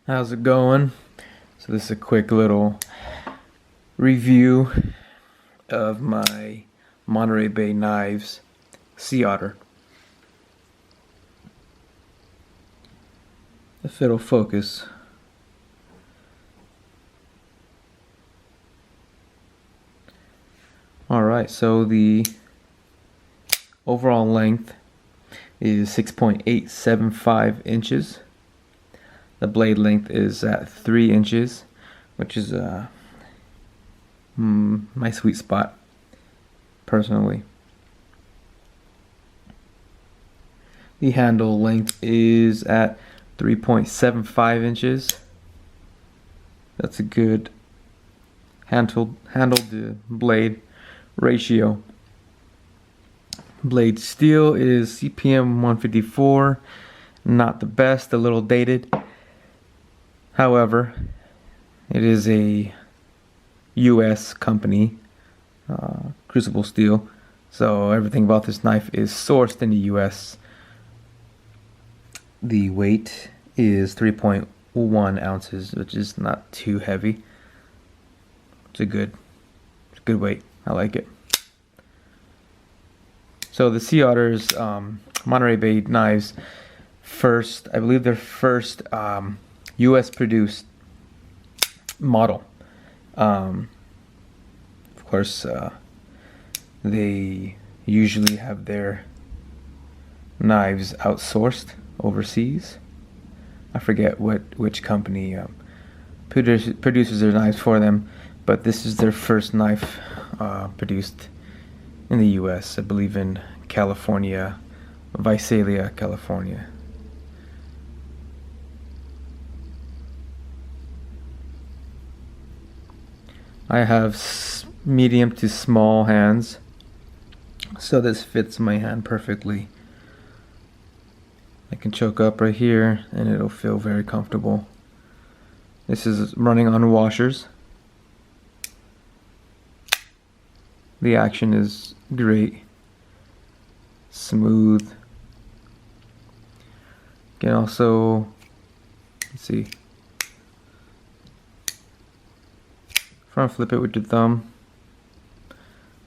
How's it going? So this is a quick little review of my Monterey Bay Knives Sea Otter. If it'll focus. Alright, so the overall length is 6.875 inches. The blade length is at 3 inches, which is my sweet spot, personally. The handle length is at 3.75 inches. That's a good handle to blade ratio. Blade steel is CPM 154. Not the best, a little dated. However, it is a US company, Crucible Steel, so everything about this knife is sourced in the US. The weight is 3.1 ounces, which is not too heavy. It's a good weight. I like it. So the Sea Otter's Monterey Bay Knives, I believe their first US produced model. Of course, they usually have their knives outsourced overseas. I forget which company produces their knives for them, but this is their first knife produced in the US, I believe in California, Visalia, California. I have medium to small hands, so this fits my hand perfectly. I can choke up right here and it'll feel very comfortable. This is running on washers. The action is great, smooth. You can also, let's see, front flip it with your thumb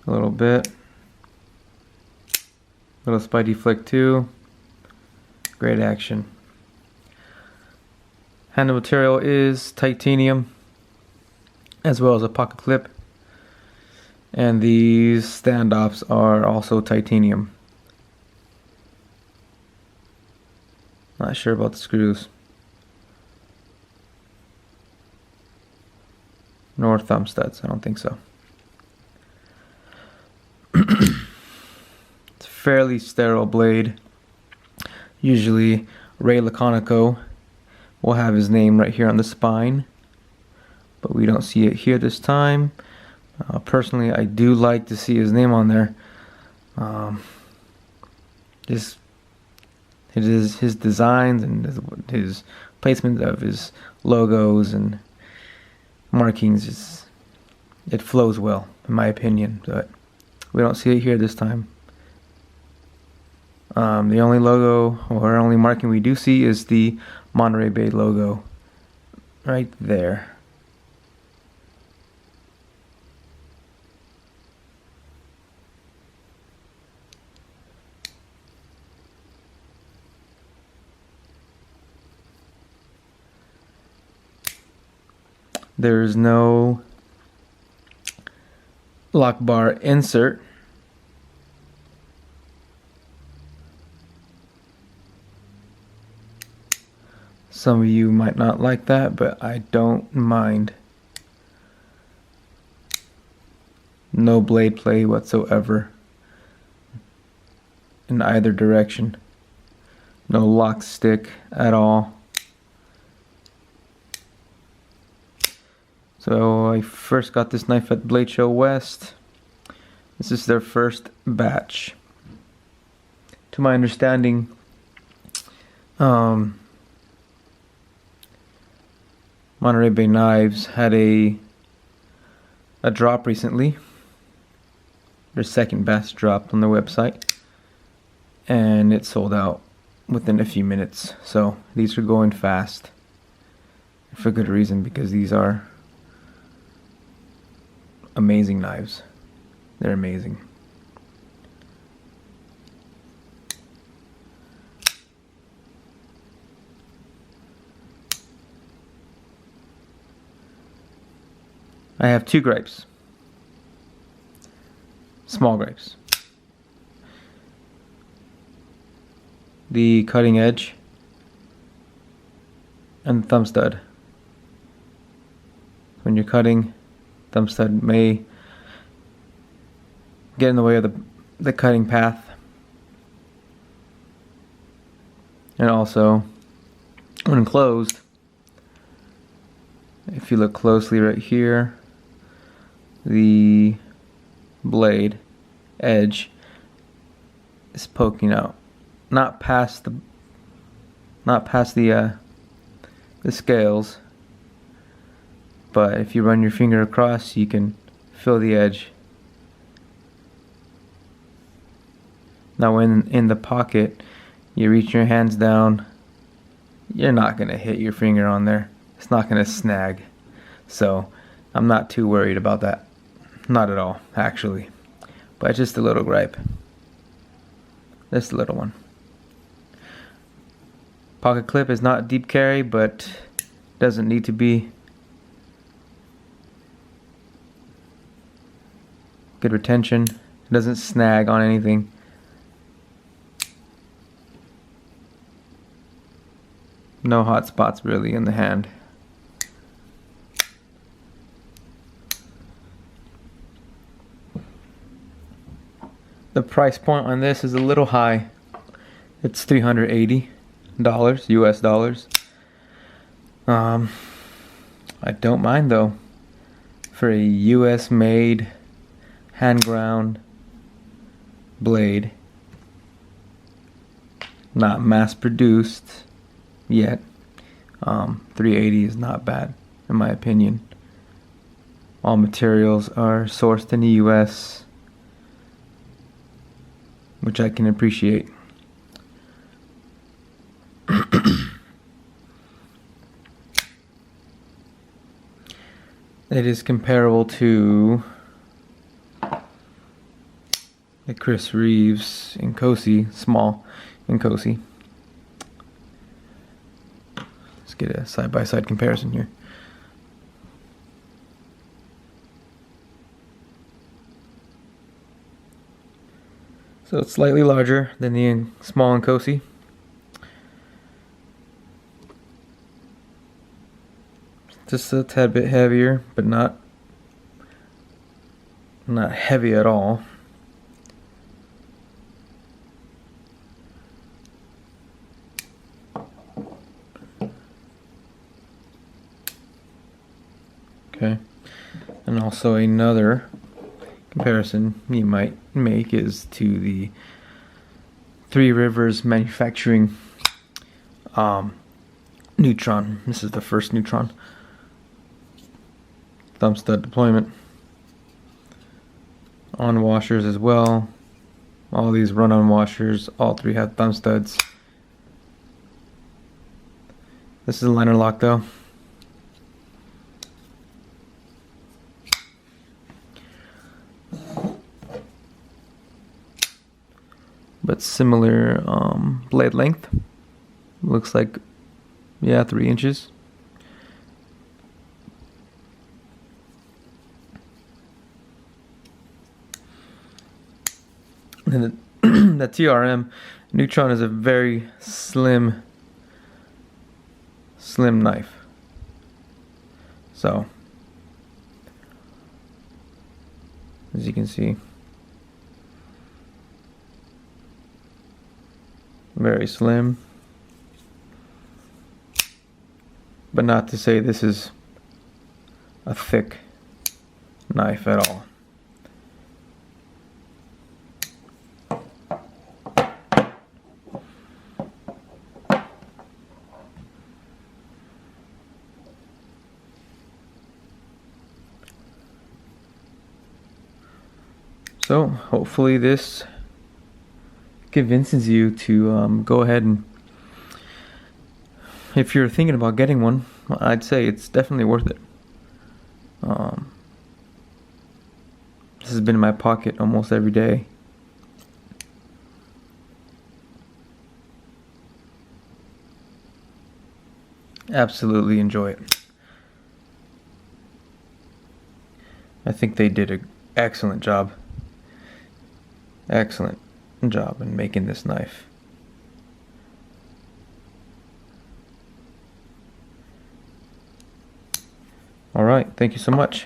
a little bit. Little spidey flick too. Great action. Handle material is titanium, as well as a pocket clip. And these standoffs are also titanium. Not sure about the screws. Nor thumb studs, I don't think so. It's a fairly sterile blade. Usually Ray Laconico will have his name right here on the spine, but we don't see it here this time. Personally, I do like to see his name on there. Just his designs and his placement of his logos and markings, it flows well, in my opinion, but we don't see it here this time. The only logo or only marking we do see is the Monterey Bay logo right there. There's no lock bar insert. Some of you might not like that, but I don't mind. No blade play whatsoever in either direction. No lock stick at all. So I first got this knife at Blade Show West. This is their first batch. To my understanding, Monterey Bay Knives had a drop recently. Their second batch dropped on their website, and it sold out within a few minutes. So these are going fast. for good reason, because these are amazing knives. They're amazing. I have two gripes. Small gripes. The cutting edge and the thumb stud. When you're cutting, thumb stud may get in the way of the cutting path. And also, when closed, if you look closely right here, the blade edge is poking out, not past the scales, but if you run your finger across, you can feel the edge. Now when in the pocket, you reach your hands down, you're not going to hit your finger on there. It's not going to snag. So I'm not too worried about that. Not at all, actually. But just a little gripe. Just a little one. Pocket clip is not deep carry, but doesn't need to be. Good retention. It doesn't snag on anything. No hot spots really in the hand. The price point on this is a little high. It's $380 US dollars. I don't mind though, for a US made hand ground blade, not mass produced yet. 380 is not bad in my opinion. All materials are sourced in the US, which I can appreciate. It is comparable to the Chris Reeves Inkosi, small Inkosi. Let's get a side-by-side comparison here. So it's slightly larger than the small Inkosi. Just a tad bit heavier, but not heavy at all. Okay, and also another comparison you might make is to the Three Rivers Manufacturing Neutron. This is the first Neutron. Thumb stud deployment. On washers as well. All these run-on washers, all three have thumb studs. This is a liner lock though. But similar blade length. Looks like, yeah, 3 inches. And the TRM Neutron is a very slim knife. So, as you can see, very slim, but not to say this is a thick knife at all. So hopefully this convinces you to go ahead and if you're thinking about getting one, I'd say it's definitely worth it. This has been in my pocket almost every day. Absolutely enjoy it. I think they did an excellent job. Excellent job in making this knife. Alright, thank you so much.